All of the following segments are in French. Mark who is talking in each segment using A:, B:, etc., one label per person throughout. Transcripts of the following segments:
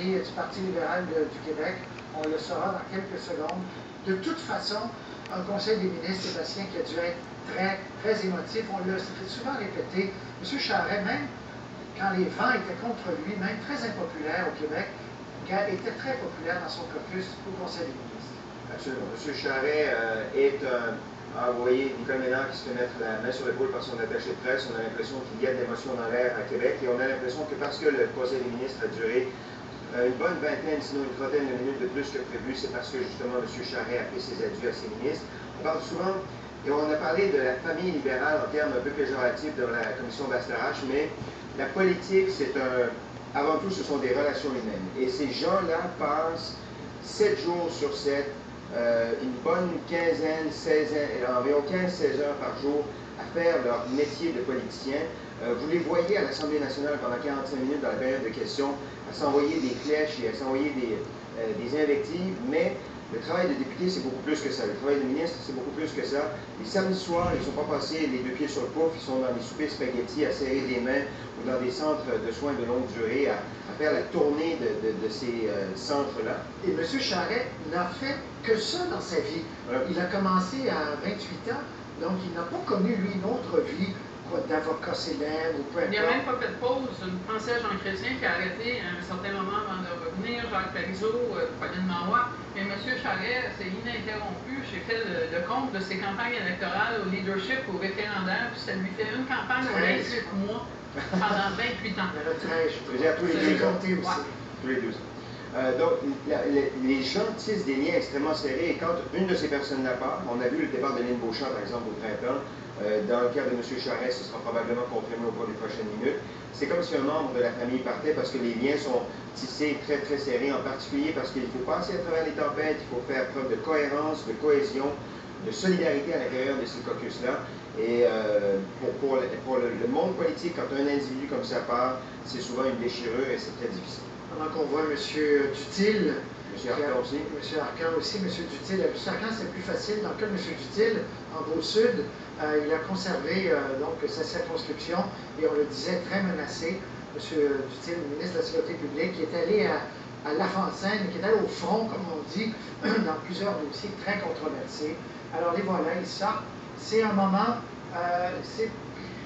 A: allié du Parti libéral du Québec. On le saura dans quelques secondes. De toute façon, un conseil des ministres, Sébastien, qui a dû être très, très émotif, on l'a souvent répété. M. Charest, même quand les vents étaient contre lui, même très impopulaire au Québec, était très populaire dans son caucus au conseil des ministres.
B: Absolument. M. Charest a envoyé Nicole Ménard qui se fait mettre la main sur l'épaule par son attaché de presse. On a l'impression qu'il y a de l'émotion dans l'air à Québec et on a l'impression que parce que le conseil des ministres a duré une bonne vingtaine, sinon une trentaine de minutes de plus que prévu, c'est parce que justement M. Charest a fait ses adieux à ses ministres. On parle souvent, et on a parlé de la famille libérale en termes un peu péjoratifs dans la commission Bastarache, mais la politique, avant tout, ce sont des relations humaines. Et ces gens-là passent 7 jours sur 7, une bonne quinzaine, 16, environ 15-16 heures par jour à faire leur métier de politicien. Vous les voyez à l'Assemblée nationale pendant 45 minutes dans la période de questions, à s'envoyer des flèches et à s'envoyer des invectives, mais le travail de député, c'est beaucoup plus que ça. Le travail de ministre, c'est beaucoup plus que ça. Les samedis soirs, ils ne sont pas passés les deux pieds sur le pouf, ils sont dans des soupers spaghettis à serrer des mains ou dans des centres de soins de longue durée à faire la tournée de ces centres-là.
A: Et M. Charest n'a fait que ça dans sa vie. Voilà. Il a commencé à 28 ans, donc il n'a pas connu, lui, une autre vie d'avocat célèbre ou peu importe.
C: Il n'a même pas fait de pause. Je pensais à Jean Chrétien qui a arrêté à un certain moment avant de revenir, Jacques Parizeau, Pauline Marois. Mais M. Charest, c'est ininterrompu. J'ai fait le compte de ses campagnes électorales au leadership, au référendaire, puis ça lui fait une campagne au 28 mois pendant 28 ans.
A: Il y en a 13, je peux dire,
B: tous les 2 ans.
A: aussi.
B: Tous les 2 ans. Donc, les gens tissent des liens extrêmement serrés et quand une de ces personnes-là part, on a vu le départ de Lynn Beauchamp, par exemple, au printemps, dans le cas de M. Charest, ce sera probablement confirmé au cours des prochaines minutes. C'est comme si un membre de la famille partait parce que les liens sont tissés très, très serrés, en particulier parce qu'il faut passer à travers les tempêtes, il faut faire preuve de cohérence, de cohésion, de solidarité à l'intérieur de ces caucus-là. Et pour le monde politique, quand un individu comme ça part, c'est souvent une déchirure et c'est très difficile.
A: Pendant qu'on voit M. Duthil,
B: M. Arcan aussi.
A: M. Arcan aussi, M. Duthil. M. Arcan, c'est plus facile. Dans le cas de M. Duthil, en Beau-Sud, il a conservé donc sa circonscription et on le disait très menacé. M. Duthil, ministre de la Sécurité publique, qui est allé à l'avant-scène, qui est allé au front, comme on dit, dans plusieurs dossiers très controversés. Alors les voilà, ils sortent. C'est un moment,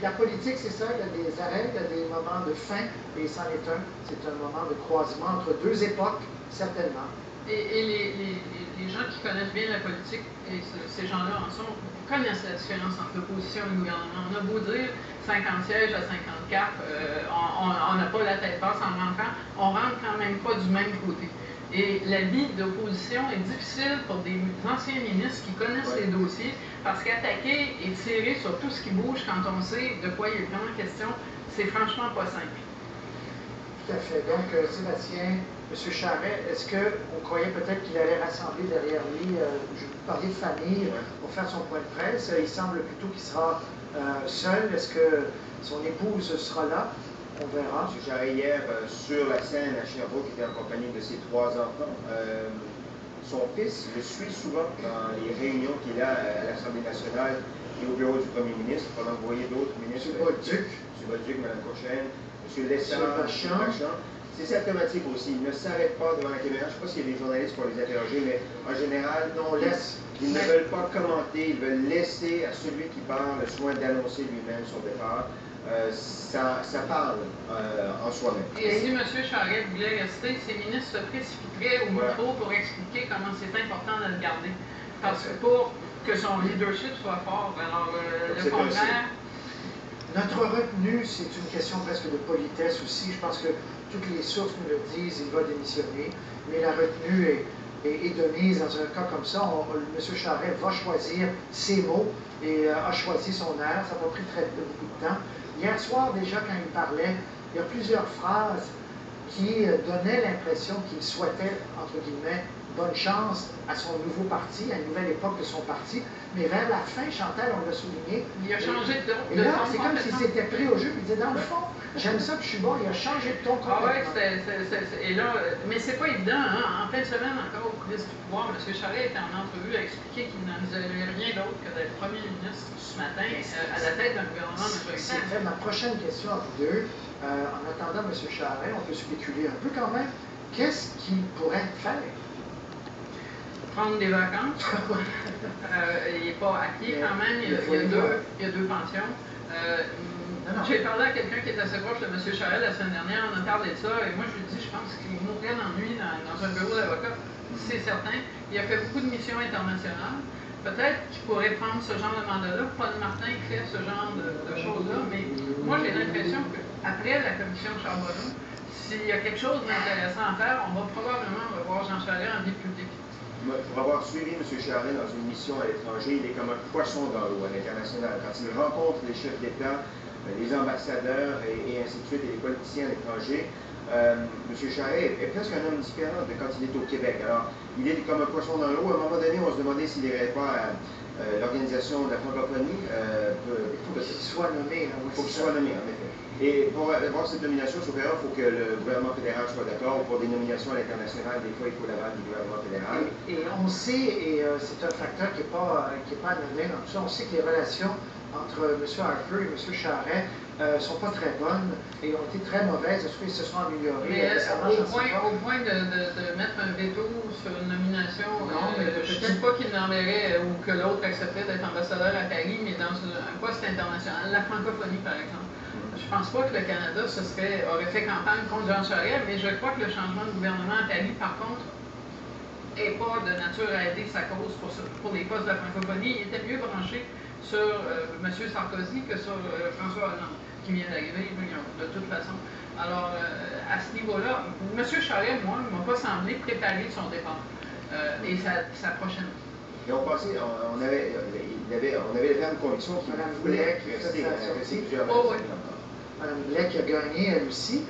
A: la politique, c'est ça, il y a des arrêts, il y a des moments de fin, et c'en est un. C'est un moment de croisement entre deux époques, certainement.
C: Et les gens qui connaissent bien la politique, et ces gens-là en sont, connaissent la différence entre l'opposition et le gouvernement. On a beau dire 50 sièges à 54, on n'a pas la tête basse en rentrant, on rentre quand même pas du même côté. Et la vie d'opposition est difficile pour des anciens ministres qui connaissent les dossiers, parce qu'attaquer et tirer sur tout ce qui bouge quand on sait de quoi il est vraiment question, c'est franchement pas simple.
A: Tout à fait. Donc, Sébastien, M. Charest, est-ce qu'on croyait peut-être qu'il allait rassembler derrière lui, je vous parlais de famille, pour faire son point de presse. Il semble plutôt qu'il sera seul. Est-ce que son épouse sera là? On verra.
B: M. Charest, hier, sur la scène à Sherbrooke, était en compagnie de ses 3 enfants. Son fils le suit souvent dans les réunions qu'il a à l'Assemblée nationale et au bureau du Premier ministre, pendant que vous voyez d'autres ministres.
A: M. Bolduc.
B: M. Bolduc, Mme Courchaine, M. Lessard,
A: M. Bachand.
B: C'est symptomatique aussi. Il ne s'arrête pas devant la caméra. Je ne sais pas s'il y a des journalistes pour les interroger, mais en général,
A: on laisse.
B: Ils ne veulent pas commenter, ils veulent laisser à celui qui parle le soin d'annoncer lui-même son départ. Ça parle en soi-même.
C: Et si M. Charest voulait rester, ses ministres se précipiteraient au micro pour expliquer comment c'est important de le garder. Parce que pour que son leadership soit fort, alors le contraire...
A: Notre retenue, c'est une question presque de politesse aussi. Je pense que toutes les sources nous le disent, il va démissionner. Mais la retenue est de mise dans un cas comme ça. M. Charest va choisir ses mots et a choisi son air. Ça n'a pas pris beaucoup de temps. Hier soir, déjà, quand il parlait, il y a plusieurs phrases qui donnaient l'impression qu'il souhaitait, entre guillemets, bonne chance à son nouveau parti, à une nouvelle époque de son parti. Mais vers la fin, Chantal, on l'a souligné.
C: Il a changé de ton.
A: Et là, c'est comme s'il s'était pris au jeu. Il disait, dans le fond, j'aime ça, puis je suis bon. Il a changé de ton complètement.
C: Ah ouais, et là, mais c'est pas évident, hein? En fin de semaine, encore au coulisses du pouvoir, M. Charest était en entrevue à expliquer qu'il n'envisageait rien d'autre que d'être premier ministre ce matin à la tête d'un gouvernement majoritaire.
A: C'est ma prochaine question à vous deux. En attendant M. Charest, on peut spéculer un peu quand même. qu'est-ce qu'il pourrait faire?
C: Prendre des vacances. Il n'est pas acquis quand même, il y a deux pensions. J'ai parlé à quelqu'un qui est assez proche de M. Charest la semaine dernière, on a parlé de ça, et moi je lui ai dit, je pense qu'il mourrait d'ennui dans un bureau d'avocat, c'est certain. Il a fait beaucoup de missions internationales. Peut-être qu'il pourrait prendre ce genre de mandat-là. Paul Martin fait ce genre de choses-là, mais moi j'ai l'impression qu'après la commission Charbonneau, s'il y a quelque chose d'intéressant à faire, on va probablement revoir Jean Charest en vie publique.
B: Pour avoir suivi M. Charest dans une mission à l'étranger, il est comme un poisson dans l'eau à l'international. Quand il rencontre les chefs d'État, les ambassadeurs et ainsi de suite, et les politiciens à l'étranger, M. Charest est presque un homme différent de quand il est au Québec. Alors, il est comme un poisson dans l'eau. À un moment donné, on se demandait s'il n'irait pas à l'Organisation de la francophonie.
A: Il faut qu'il soit nommé.
B: Il faut qu'il soit nommé, en effet. Et pour avoir cette nomination supérieure, il faut que le gouvernement fédéral soit d'accord. Pour des nominations à l'international, des fois, il faut l'aval du gouvernement fédéral.
A: Et on sait, et c'est un facteur qui n'est pas anodin dans tout ça, on sait que les relations entre M. Harper et M. Charest ne sont pas très bonnes et ont été très mauvaises. Est-ce qu'ils se sont améliorées?
C: Mais au point de mettre un veto sur une nomination, je ne dis pas qu'il n'enverrait ou que l'autre accepterait d'être ambassadeur à Paris, mais dans un poste international, la francophonie par exemple. Je ne pense pas que le Canada aurait fait campagne contre Jean Charest, mais je crois que le changement de gouvernement à Paris, par contre, n'est pas de nature à aider sa cause pour les postes de la francophonie. Il était mieux branché sur M. Sarkozy que sur François Hollande, qui vient d'arriver, de toute façon. Alors, à ce niveau-là, M. Charest, moi, ne m'a pas semblé préparer son départ et sa prochaine.
B: Et on pensait, on avait la ferme conviction qu'il voulait rester plusieurs années.
A: Mme Blais qui a gagné, elle aussi,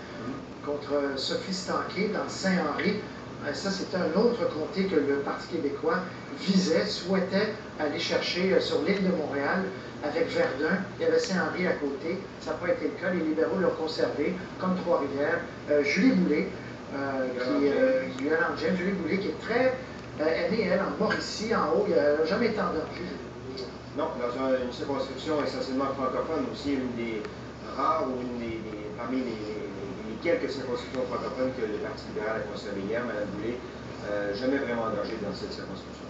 A: contre Sophie Stanquet dans Saint-Henri. Ça, c'était un autre comté que le Parti québécois visait, souhaitait aller chercher sur l'île de Montréal avec Verdun. Il y avait Saint-Henri à côté. Ça n'a pas été le cas. Les libéraux l'ont conservé, comme Trois-Rivières. Julie Boulay, Julie Boulay, qui est très... elle est, elle, en Mauricie, en haut. Elle n'a jamais été en danger.
B: Non, dans une circonscription essentiellement francophone, aussi une des rares ou parmi les quelques circonscriptions francophones que le Parti libéral a conservé hier, Mme Boulay, jamais vraiment engagée dans cette circonscription.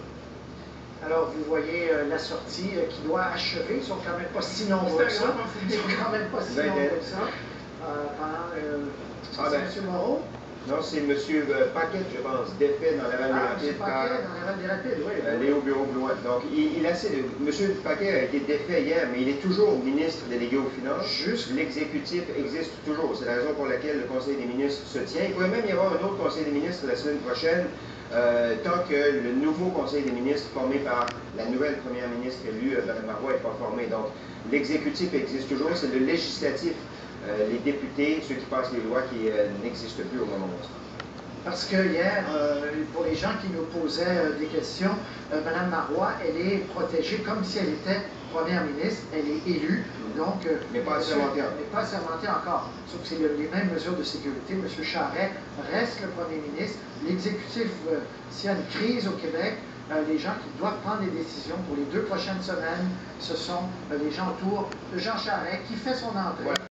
A: Alors, vous voyez la sortie qui doit achever, ils ne sont quand même pas si nombreux que ça. Ils sont quand même pas si nombreux que ça. C'est M. Moreau?
B: Non, c'est M. Paquet, je pense, défait dans Laval des Rapides
A: par
B: Léo Bureau-Blois. Donc, M. Paquet a été défait hier, mais il est toujours ministre délégué aux Finances.
A: Juste.
B: L'exécutif existe toujours. C'est la raison pour laquelle le Conseil des ministres se tient. Il pourrait même y avoir un autre Conseil des ministres la semaine prochaine, tant que le nouveau Conseil des ministres, formé par la nouvelle première ministre élue, Mme Marois, n'est pas formé. Donc, l'exécutif existe toujours. C'est le législatif. Les députés, ceux qui passent les lois, qui n'existent plus au moment où on se parle.
A: Parce que hier, pour les gens qui nous posaient des questions, Mme Marois, elle est protégée comme si elle était première ministre, elle est élue, donc...
B: mais pas assermentée encore.
A: Mais pas assermentée encore. Sauf que c'est les mêmes mesures de sécurité. M. Charest reste le premier ministre. L'exécutif, s'il y a une crise au Québec, les gens qui doivent prendre des décisions pour les 2 prochaines semaines, ce sont les gens autour de Jean Charest qui fait son entrée. Ouais.